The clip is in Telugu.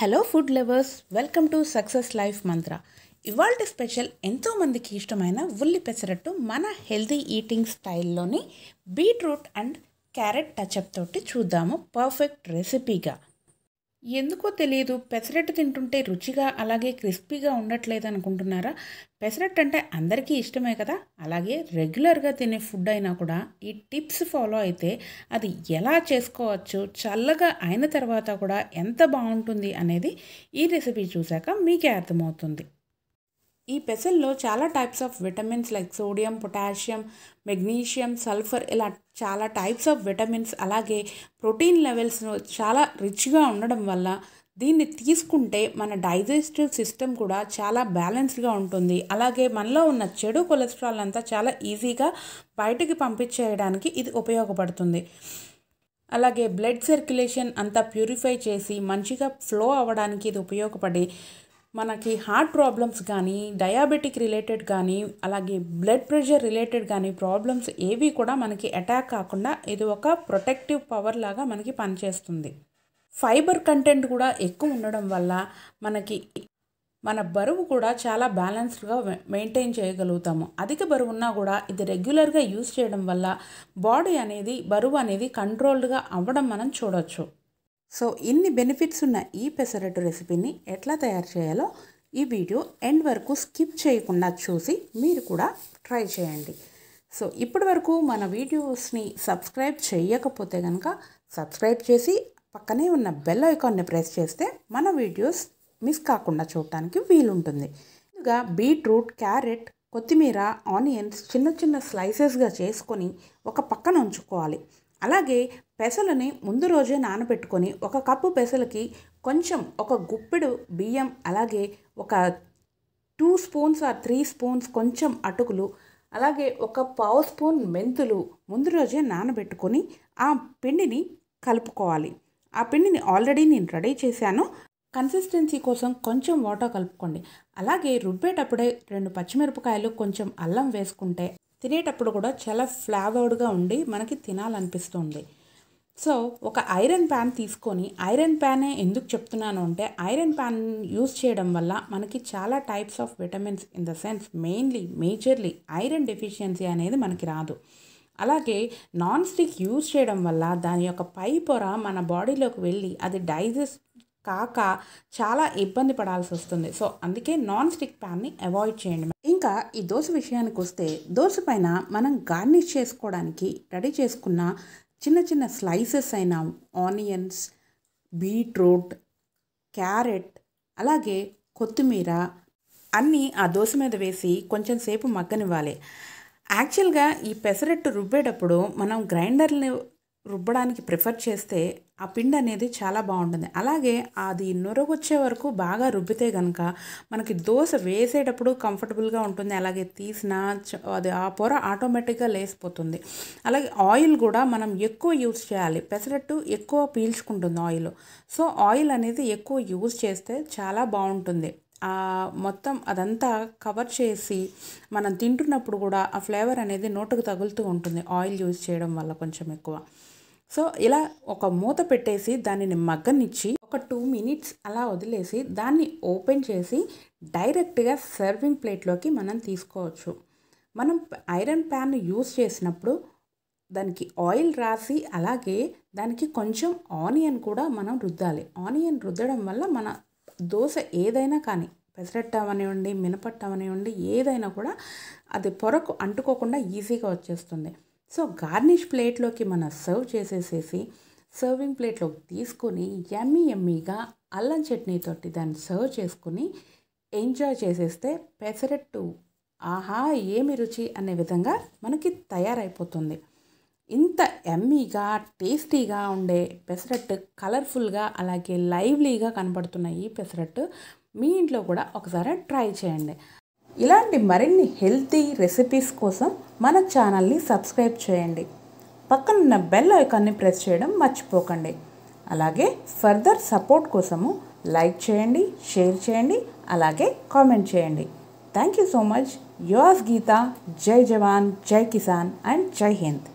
Hello food lovers, welcome to Success Life Mantra. ఇవాల్టి స్పెషల్ ఎంతో మందికి ఇష్టమైన ఉల్లి పెసరట్టు మన హెల్తీ ఈటింగ్ స్టైల్లోని బీట్రూట్ అండ్ క్యారెట్ టచ్అప్ తోటి చూద్దాము. పర్ఫెక్ట్ రెసిపీగా. ఎందుకో తెలియదు, పెసరట్టు తింటుంటే రుచిగా అలాగే క్రిస్పీగా ఉండట్లేదు అనుకుంటున్నారా? పెసరట్టు అంటే అందరికీ ఇష్టమే కదా. అలాగే రెగ్యులర్గా తినే ఫుడ్ అయినా కూడా ఈ టిప్స్ ఫాలో అయితే అది ఎలా చేసుకోవచ్చు, చల్లగా అయిన తర్వాత కూడా ఎంత బాగుంటుంది అనేది ఈ రెసిపీ చూశాక మీకే అర్థమవుతుంది. ఈ పెసల్లో చాలా types of vitamins like sodium, potassium, magnesium, sulphur ఇలా చాలా టైప్స్ ఆఫ్ విటమిన్స్ అలాగే ప్రోటీన్ లెవెల్స్ చాలా రిచ్గా ఉండడం వల్ల దీన్ని తీసుకుంటే మన డైజెస్టివ్ సిస్టమ్ కూడా చాలా బ్యాలెన్స్డ్గా ఉంటుంది. అలాగే మనలో ఉన్న చెడు కొలెస్ట్రాల్ అంతా చాలా ఈజీగా బయటికి పంపించేయడానికి ఇది ఉపయోగపడుతుంది. అలాగే బ్లడ్ సర్క్యులేషన్ అంతా ప్యూరిఫై చేసి మంచిగా ఫ్లో అవ్వడానికి ఇది ఉపయోగపడి మనకి హార్ట్ ప్రాబ్లమ్స్ కానీ, డయాబెటిక్ రిలేటెడ్ కానీ, అలాగే బ్లడ్ ప్రెషర్ రిలేటెడ్ కానీ ప్రాబ్లమ్స్ ఏవి కూడా మనకి అటాక్ కాకుండా ఇది ఒక ప్రొటెక్టివ్ పవర్ లాగా మనకి పనిచేస్తుంది. ఫైబర్ కంటెంట్ కూడా ఎక్కువ ఉండడం వల్ల మనకి మన బరువు కూడా చాలా బ్యాలెన్స్డ్గా మెయింటైన్ చేయగలుగుతాము. అధిక బరువు ఉన్నా కూడా ఇది రెగ్యులర్గా యూస్ చేయడం వల్ల బాడీ అనేది బరువు అనేది కంట్రోల్డ్గా అవ్వడం మనం చూడవచ్చు. సో ఇన్ని బెనిఫిట్స్ ఉన్న ఈ పెసరట్టు రెసిపీని ఎట్లా తయారు చేయాలో ఈ వీడియో ఎండ్ వరకు స్కిప్ చేయకుండా చూసి మీరు కూడా ట్రై చేయండి. సో ఇప్పటి వరకు మన వీడియోస్ని సబ్స్క్రైబ్ చేయకపోతే కనుక సబ్స్క్రైబ్ చేసి పక్కనే ఉన్న బెల్ ఐకాన్ని ప్రెస్ చేస్తే మన వీడియోస్ మిస్ కాకుండా చూడటానికి వీలుంటుంది. ముందుగా బీట్రూట్, క్యారెట్, కొత్తిమీర, ఆనియన్స్ చిన్న చిన్న స్లైసెస్గా చేసుకొని ఒక పక్కన ఉంచుకోవాలి. అలాగే పెసలని ముందు రోజే నానబెట్టుకొని ఒక కప్పు పెసలకి కొంచెం ఒక గుప్పెడు బియ్యం, అలాగే ఒక 2 స్పూన్స్ ఆర్ 3 స్పూన్స్ కొంచెం అటుకులు, అలాగే ఒక పావు స్పూన్ మెంతులు ముందు రోజే నానబెట్టుకొని ఆ పిండిని కలుపుకోవాలి. ఆ పిండిని ఆల్రెడీ నేను రెడీ చేశాను. కన్సిస్టెన్సీ కోసం కొంచెం వాటర్ కలుపుకోండి. అలాగే రుబ్బేటప్పుడే 2 పచ్చిమిరపకాయలు, కొంచెం అల్లం వేసుకుంటే తినేటప్పుడు కూడా చాలా ఫ్లేవర్డ్గా ఉండి మనకి తినాలనిపిస్తుంది. సో ఒక ఐరన్ ప్యాన్ తీసుకొని, ఐరన్ ప్యానే ఎందుకు చెప్తున్నాను అంటే ఐరన్ ప్యాన్ యూజ్ చేయడం వల్ల మనకి చాలా types of vitamins in the sense majorly iron deficiency అనేది మనకి రాదు. అలాగే నాన్ స్టిక్ యూజ్ చేయడం వల్ల దాని యొక్క పై పొర మన బాడీలోకి వెళ్ళి అది డైజెస్ట్ కాక చాలా ఇబ్బంది పడాల్సి వస్తుంది. సో అందుకే నాన్ స్టిక్ ప్యాన్ని అవాయిడ్ చేయండి. ఇంకా ఈ దోశ విషయానికి వస్తే, దోశ పైన మనం గార్నిష్ చేసుకోవడానికి రెడీ చేసుకున్న చిన్న చిన్న స్లైసెస్ అయిన ఆనియన్స్, బీట్రూట్, క్యారెట్, అలాగే కొత్తిమీర అన్నీ ఆ దోశ మీద వేసి కొంచెం సేపు మగ్గనివ్వాలి. యాక్చువల్గా ఈ పెసరట్టు రుబ్బేటప్పుడు మనం గ్రైండర్ని రుబ్బడానికి ప్రిఫర్ చేస్తే ఆ పిండి అనేది చాలా బాగుంటుంది. అలాగే అది నురగొచ్చే వరకు బాగా రుబ్బితే కనుక మనకి దోశ వేసేటప్పుడు కంఫర్టబుల్గా ఉంటుంది. అలాగే తీసిన అది ఆ పొర ఆటోమేటిక్గా లేసిపోతుంది. అలాగే ఆయిల్ కూడా మనం ఎక్కువ యూజ్ చేయాలి. పెసరట్టు ఎక్కువ పీల్చుకుంటుంది ఆయిల్. సో ఆయిల్ అనేది ఎక్కువ యూజ్ చేస్తే చాలా బాగుంటుంది. మొత్తం అదంతా కవర్ చేసి మనం తింటున్నప్పుడు కూడా ఆ ఫ్లేవర్ అనేది నోటుకు తగులుతూ ఉంటుంది ఆయిల్ యూజ్ చేయడం వల్ల కొంచెం ఎక్కువ. సో ఇలా ఒక మూత పెట్టేసి దానిని మగ్గనిచ్చి ఒక 2 మినిట్స్ అలా వదిలేసి దాన్ని ఓపెన్ చేసి డైరెక్ట్గా సర్వింగ్ ప్లేట్లోకి మనం తీసుకోవచ్చు. మనం ఐరన్ ప్యాన్ యూజ్ చేసినప్పుడు దానికి ఆయిల్ రాసి అలాగే దానికి కొంచెం ఆనియన్ కూడా మనం రుద్దాలి. ఆనియన్ రుద్దడం వల్ల మన దోశ ఏదైనా కానీ పెసరట్టు అవనివ్వండి, మినపట్టు అవనివ్వండి, ఏదైనా కూడా అది పొరకు అంటుకోకుండా ఈజీగా వచ్చేస్తుంది. సో గార్నిష్ ప్లేట్లోకి మనం సర్వ్ చేసేసేసి సర్వింగ్ ప్లేట్లోకి తీసుకొని యమ్మీగా అల్లం చట్నీతోటి దాన్ని సర్వ్ చేసుకుని ఎంజాయ్ చేసేస్తే పెసరట్టు ఆహా ఏమి రుచి అనే విధంగా మనకి తయారైపోతుంది. ఇంత యమ్మీగా టేస్టీగా ఉండే పెసరట్టు, కలర్ఫుల్గా అలాగే లైవ్లీగా కనబడుతున్న ఈ పెసరట్టు మీ ఇంట్లో కూడా ఒకసారి ట్రై చేయండి. ఇలాంటి మరిన్ని హెల్తీ రెసిపీస్ కోసం మన ఛానల్ని సబ్స్క్రైబ్ చేయండి. పక్కనున్న బెల్ ఐకాన్ని ప్రెస్ చేయడం మర్చిపోకండి. అలాగే ఫర్దర్ సపోర్ట్ కోసము లైక్ చేయండి, షేర్ చేయండి, అలాగే కామెంట్ చేయండి. Thank you so much. Yours Geetha. జై జవాన్, జై కిసాన్ అండ్ జై హింద్.